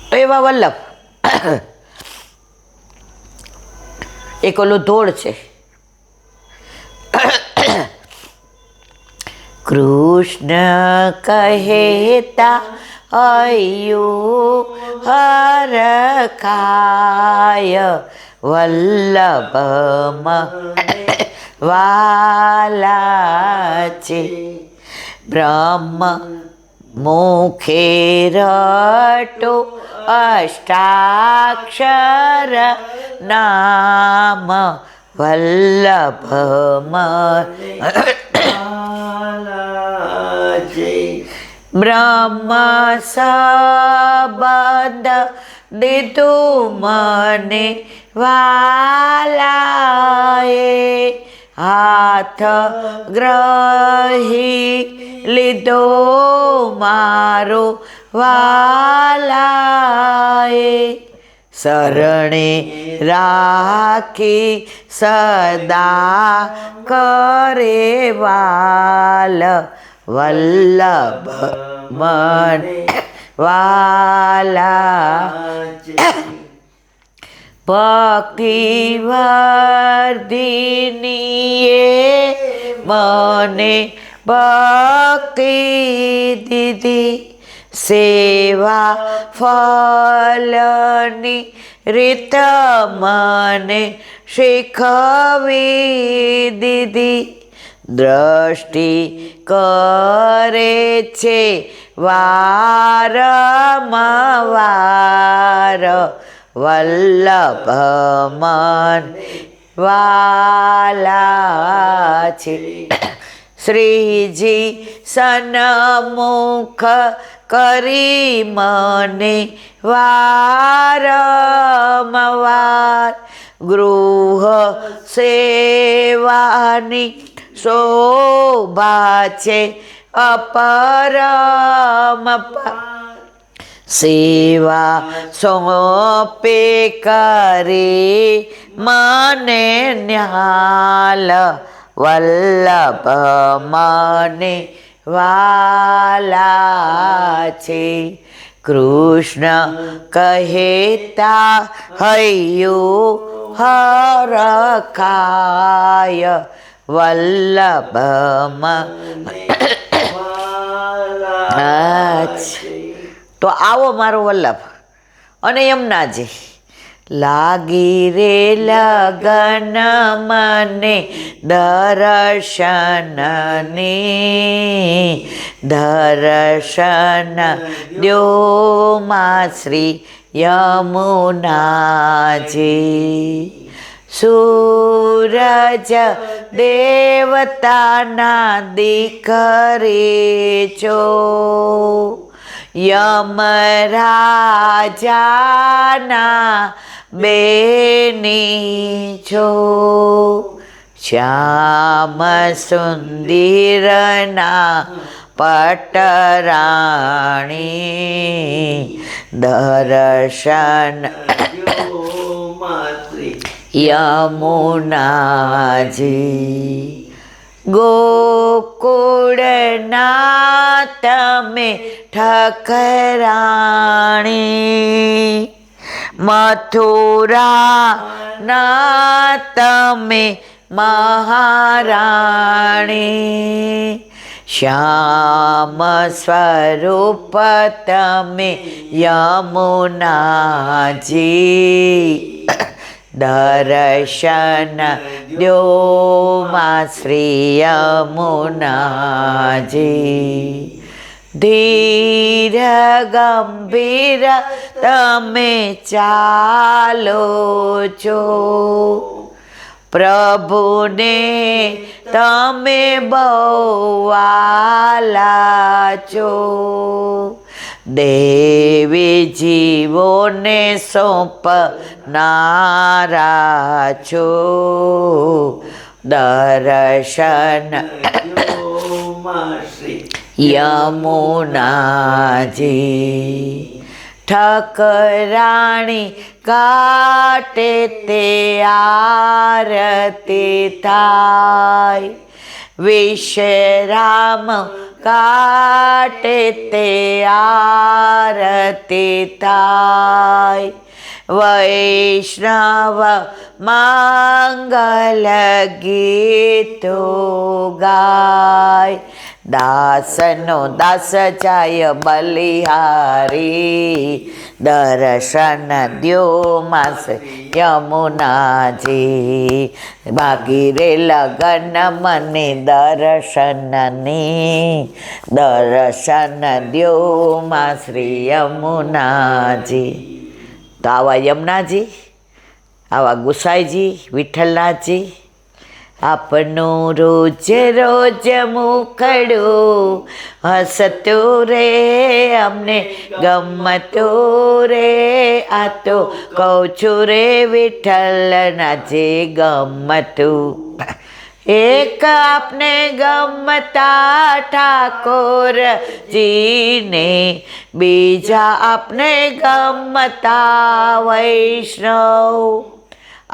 તો એવા વલ્લભ એક ઓલું ધોળ છે. કૃષ્ણ કહેતા અયું હરખાય વલ્લભ વાલા છે. બ્રહ્મ મુખે રટો અષ્ટાક્ષર નામ વલ્લભ બ્રહ્મ સંબંધ દીધું મને વાલાએ, હાથ ગ્રહી લીધો મારો વાલાએ. શરણે રાખી સદા કરે વાલ વલ્લભ મન વાલા. ભક્તિ વર્ધિનીએ મને ભક્તિ દીધી, સેવા ફલની રીત મને શીખવી દીધી. દ્રષ્ટિ કરે છે વારંવાર વલ્લભ મન વાલા છે. શ્રીજી સન્મુખ કરી મને વારંવાર, ગૃહ સેવાની શોભા છે અપરંપાર. સેવા સોંપે કરી મને ન્યાલ વલ્લભ મને વાલા છે. કૃષ્ણ કહેતા હૈયું હરખાય વલ્લભ તો આવો મારો વલ્લભ. અને યમુનાજી લાગી રે લગન મને દર્શનની, દર્શન દ્યો માં શ્રી યમુનાજી. સૂરજ દેવતાના દીકરી છો, યમરાજાના બેની છો. શ્યામ સુંદરના પટરાણી, દર્શન યમુનાજી. ગોકુળના તમે ઠકરાણી, મથુરાના તમે મહારાણી. શ્યામ સ્વરૂપ તમે યમુનાજી, દર્શન દ્યો માં શ્રી યમુનાજી. ધીર ગંભીર તમે ચાલો છો, પ્રભુને તમે બહુ વાલા છો. દેવી જીવોને સોંપનારા છો, દર્શન યમુનાજી. ઠકરાણી કાટે તે આરતી થાય, વિશ્રામ કાટે તે આરતી થાય. વૈષ્ણવ મંગલ ગીતો ગાય. દાસનો દાસ જાય બલિહારી, દર્શન દ્યો માસ યમુનાજી. ભાગી રે લગન મને દર્શનની, દર્શન દ્યો મા શ્રી યમુનાજી. તો આવા યમુનાજી, આવા ગુસાઈજી, વિઠ્ઠલનાથજી આપનું રોજ રોજ મુખડું હસતું રે, અમને ગમતું રે. આ તો કહું છું રે વિઠ્ઠલનાથજી ગમતું. એક આપને ગમતા ઠાકોરજીને, બીજા આપને ગમતા વૈષ્ણવ.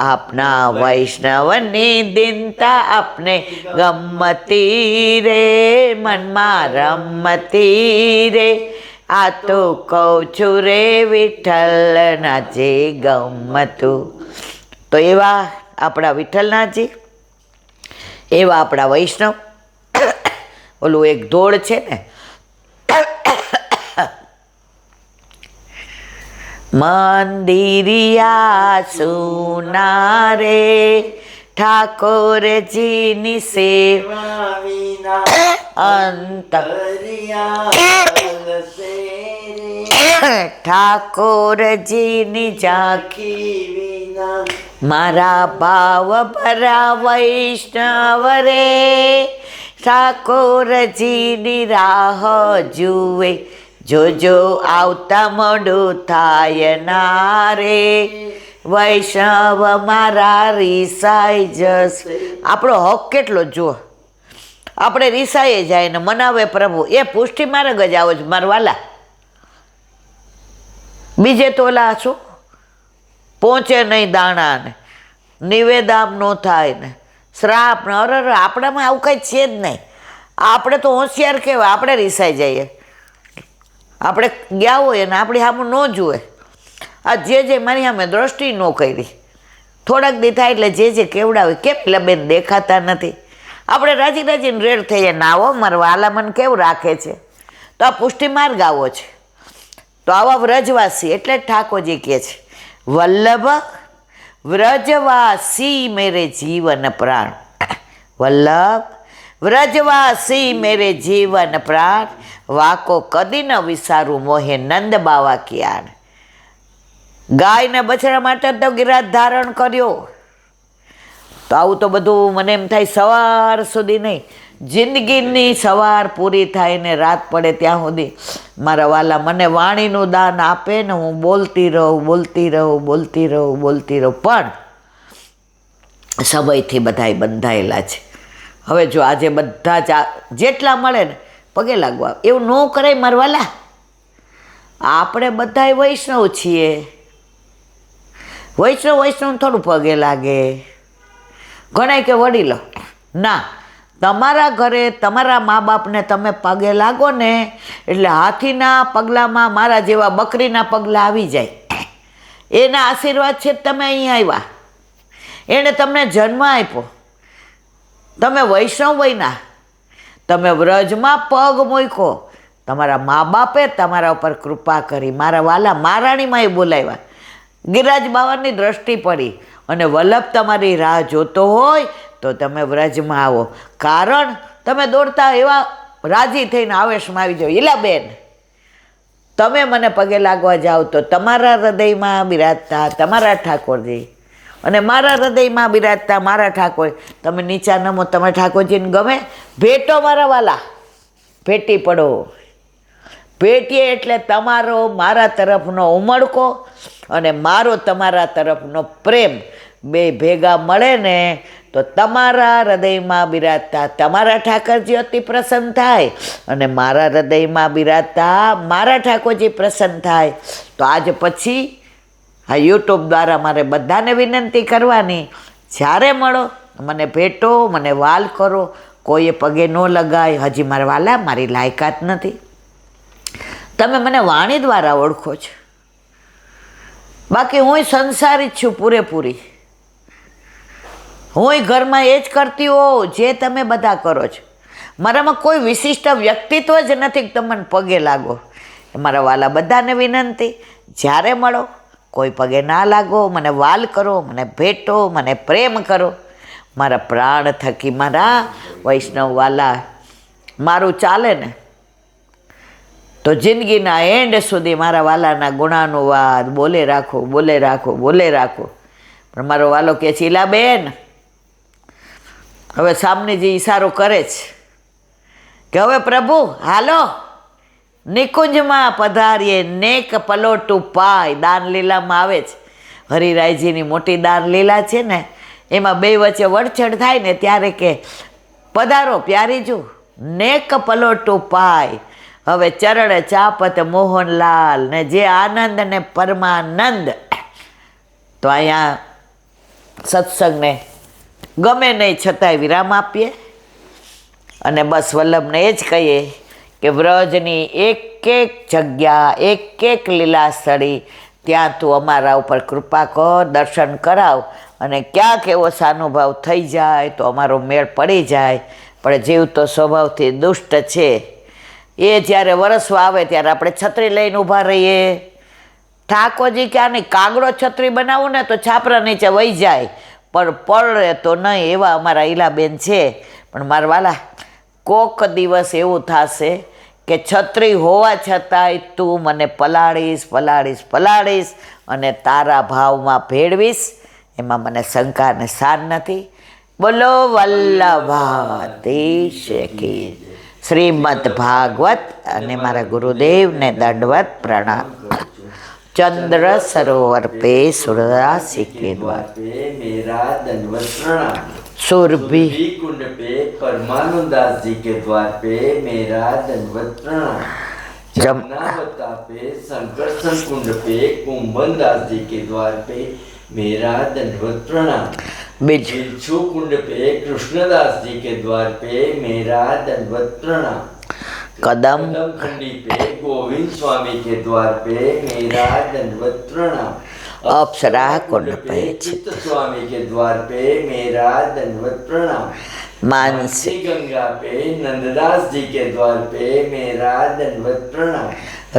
આપના વૈષ્ણવની દિનતા આપને ગમતી રે, મનમાં રમતી રે. આ તો કહું છું રે વિઠ્ઠલનાથજી ગમતું. તો એવા આપણા વિઠ્ઠલનાથજી, એવા આપણા વૈષ્ણવ. ઓલું એક ધોળ છે ને, મંદિરિયા સુના રે, ઠાકોરજીની સેવા અંત. ઠાકોરજીની ઝાંખી મારા ભાવ ભરા વૈષ્ણવ રે, ઠાકોરજીની રાહ જુએ. જોજો આવતા મોડું થાય ના રે, વૈષ્ણવ મારા રીસાઈ જશે. આપણો હક કેટલો જુઓ, આપણે રીસાઈએ જાય ને મનાવે પ્રભુ. એ પુષ્ટિ માર્ગ જ આવો જ મારવાલા. બીજે તો ઓલા શું પહોંચે નહીં દાણા ને, નિવેદામ ન થાય ને, શ્રાપ ને. અરે આપણામાં આવું કંઈ છે જ નહીં. આપણે તો હોશિયાર કહેવાય, આપણે રીસાઈ જઈએ. આપણે ગયા હોય ને આપણી સામે ન જુએ. આ જે મારી સામે દ્રષ્ટિ ન કરી, થોડાક દી થાય એટલે જે કેવડાવે, કેમ એટલે બેન દેખાતા નથી. આપણે રાજી રાજીને રેડ થઈ જાય. ના હો મારા વાલા મને કેવું રાખે છે. તો આ પુષ્ટિ માર્ગ આવો છે. તો આવા વ્રજવાસી એટલે જ ઠાકોરજી કહે છે, વલ્લભ વ્રજવાસી મેરે જીવન પ્રાણ. વલ્લભ વ્રજવાસી મેરે જીવન પ્રાણ, વાકો કદી ન વિસારું મોહે નંદ બાવા કિયાણ. ગાય ને બછડા માટે તો ગિરાજ ધારણ કર્યો. તો આવું તો બધું મને એમ થાય સવાર સુધી નહીં, જિંદગીની સવાર પૂરી થાય ને રાત પડે ત્યાં સુધી મારા વાલા મને વાણીનું દાન આપે ને હું બોલતી રહું, બોલતી રહું, બોલતી રહું, બોલતી રહું. પણ સમયથી બધાય બંધાયેલા છે. હવે જો આજે બધા જ જેટલા મળે ને પગે લાગવા, એવું ન કરાય મારા વાલા. આપણે બધાય વૈષ્ણવ છીએ. વૈષ્ણવ થોડું પગે લાગે. ઘણાય કે વડીલો ના, તમારા ઘરે તમારા મા બાપને તમે પગે લાગો ને એટલે હાથીના પગલામાં મારા જેવા બકરીના પગલા આવી જાય. એના આશીર્વાદ છે તમે અહીંયા આવ્યા, એણે તમને જન્મ આપ્યો. તમે વૈષ્ણવ બન્યા, તમે વ્રજમાં પગ મૂક્યો, તમારા મા બાપે તમારા ઉપર કૃપા કરી. મારા વાલા મહારાણીમાં એ બોલાવ્યા, ગિરિરાજ બાવાની દ્રષ્ટિ પડી અને વલ્લભ તમારી રાહ જોતો હોય તો તમે વ્રજમાં આવો. કારણ તમે દોડતા એવા રાજી થઈને આવેશમાં આવી જાઓ. ઈલા બેન, તમે મને પગે લાગવા જાઓ તો તમારા હૃદયમાં બિરાજતા તમારા ઠાકોરજી અને મારા હૃદયમાં બિરાજતા મારા ઠાકોર. તમે નીચા નમો, તમે ઠાકોરજીને ગમે ભેટો મારા વાલા, ભેટી પડો. ભેટીએ એટલે તમારો મારા તરફનો ઉમળકો અને મારો તમારા તરફનો પ્રેમ બે ભેગા મળે ને તો તમારા હૃદયમાં બિરાજતા તમારા ઠાકોરજી અતિ પ્રસન્ન થાય અને મારા હૃદયમાં બિરાજતા મારા ઠાકોરજી પ્રસન્ન થાય. તો આજ પછી આ યુટ્યુબ દ્વારા મારે બધાને વિનંતી કરવાની, જ્યારે મળો મને ભેટો, મને વાલ કરો, કોઈએ પગે ન લગાય. હજી મારા વાલા મારી લાયકાત નથી. તમે મને વાણી દ્વારા ઓળખો છો, બાકી હું સંસારી જ છું પૂરેપૂરી. હું ઘરમાં એ જ કરતી હોઉં જે તમે બધા કરો છો. મારામાં કોઈ વિશિષ્ટ વ્યક્તિત્વ જ નથી કે તમે મને પગે લાગો. મારા વાલા બધાને વિનંતી, જ્યારે મળો કોઈ પગે ના લાગો, મને વાલ કરો, મને ભેટો, મને પ્રેમ કરો. મારા પ્રાણ થકી મારા વૈષ્ણવ વાલા મારું ચાલે ને તો જિંદગીના એન્ડ સુધી મારા વાલાના ગુણાનુવાદ બોલે રાખો, બોલે રાખો, બોલે રાખો. પણ મારો વાલો કહે છે, ઈલાબેન હવે સામને જે ઈશારો કરે છે કે હવે પ્રભુ હાલો નિકુંજમાં પધારીએ, નેક પલોટું પાય. દાન લીલામાં આવે છે, હરિરાયજીની મોટી દાન લીલા છે ને, એમાં બે વચ્ચે વડચડ થાય ને ત્યારે કે પધારો પ્યારીજુ, નેક પલોટું પાય. હવે ચરણ ચાપત મોહનલાલ ને જે આનંદ ને પરમાનંદ. તો અહીંયા સત્સંગને ગમે નહીં છતાંય વિરામ આપીએ અને બસ વલ્લભને એ જ કહીએ કે વ્રજની એક એક જગ્યા, એક એક લીલા સ્થળી ત્યાં તું અમારા ઉપર કૃપા કર, દર્શન કરાવ. અને ક્યાંક એવો સાનુભાવ થઈ જાય તો અમારો મેળ પડી જાય. પણ જીવ તો સ્વભાવથી દુષ્ટ છે. એ જ્યારે વરસવા આવે ત્યારે આપણે છત્રી લઈને ઊભા રહીએ. ઠાકોરજી ક્યાં નહીં, કાગડો છત્રી બનાવું ને તો છાપરા નીચે વહી જાય, પણ પડે તો નહીં. એવા અમારા ઈલાબેન છે. પણ મારા વાલા કોક દિવસ એવું થશે કે છત્રી હોવા છતાંય તું મને પલાળીશ, પલાળીશ, પલાળીશ અને તારા ભાવમાં ભેળવીશ. એમાં મને શંકા ને સાર નથી. બોલો વલ્લભાધીશ કી. શ્રીમદ ભાગવત. અને મારા ગુરુદેવને દંડવત પ્રણામ. चंद्र सरोवर पे सूर्यराशि के द्वार पे मेरा दंडवत प्रणाम। सुरभि कुंड पे परमानंदास जी के द्वार पे मेरा दंडवत प्रणाम। जमुनावता पे संकर्षण कुंड पे कुंभन दास जी के द्वार पे मेरा दंडवत प्रणाम। बिच्छू कुंड पे कृष्णदास जी के द्वार पे मेरा दंडवत प्रणाम। कदम खंडी पे गोविंद स्वामी के द्वार पे मेरा दंडवत प्रणाम। अप्सरा कुंड पे चित्त स्वामी के द्वार पे मेरा दंडवत प्रणाम। मानसी गंगा पे नंददास जी के द्वार पे मेरा दंडवत प्रणाम।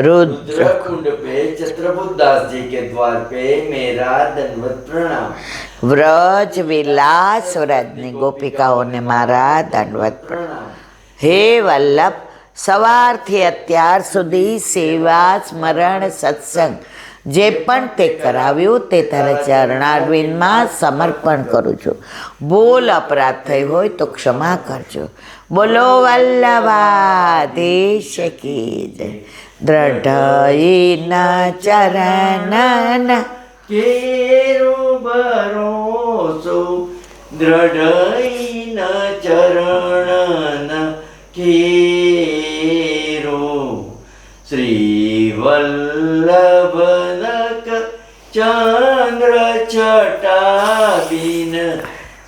रुद्र कुंड पे छत्रबुद्ध दास जी के द्वार पे मेरा दंडवत प्रणाम। व्रज विलास व्रजनी गोपिकाओं ने मारा दंडवत प्रणाम। हे वल्लभ સવારથી અત્યાર સુધી સેવા સ્મરણ સત્સંગ જે પણ તે કરાવ્યું તે તારા ચરણારવિંદમાં સમર્પણ કરું છું. ભૂલ અપરાધ થઈ હોય તો ક્ષમા કરજો. બોલો વલ્લભાધીશ કી જય. દ્રઢઈના ચરણન કેરો ભરોસો દ્રઢઈના ચરણન केरो श्री वल्लभनक चंद्र छटाबीन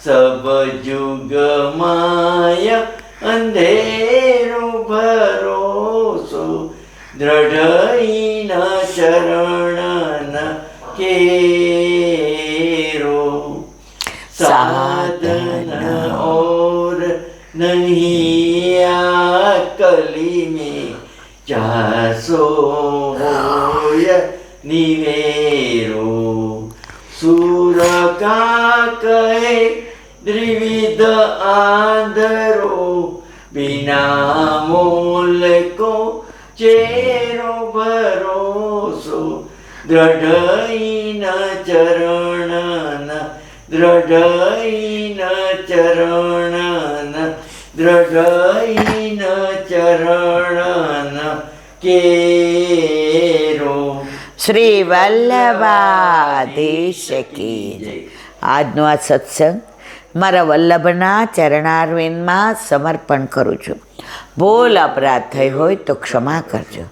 सब जुग माया अंधेरो भरोसो दृढ़ चरण केरो साधन और नहीं कली में चासो निवेरो सूर का कहे द्विविध आंधरो बिना मोल को चेरो भरोसो दृढ़ न चरण दृढ़ न चरण दृढ़ चरण केरो શ્રી વલ્લભાધીશ કી જય. આજનો આ સત્સંગ મારા વલ્લભના ચરણારવિંદમાં સમર્પણ કરું છું. ભૂલ અપરાધ થઈ હોય તો ક્ષમા કરજો.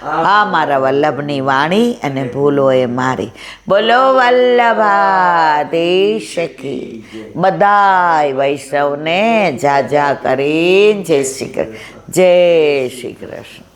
આ મારા વલ્લભની વાણી અને ભૂલો એ મારી. બોલો વલ્લભાધીશ કી. બધાય વૈષ્ણવને જા કરીને જય શ્રી કૃષ્ણ. જય શ્રી કૃષ્ણ.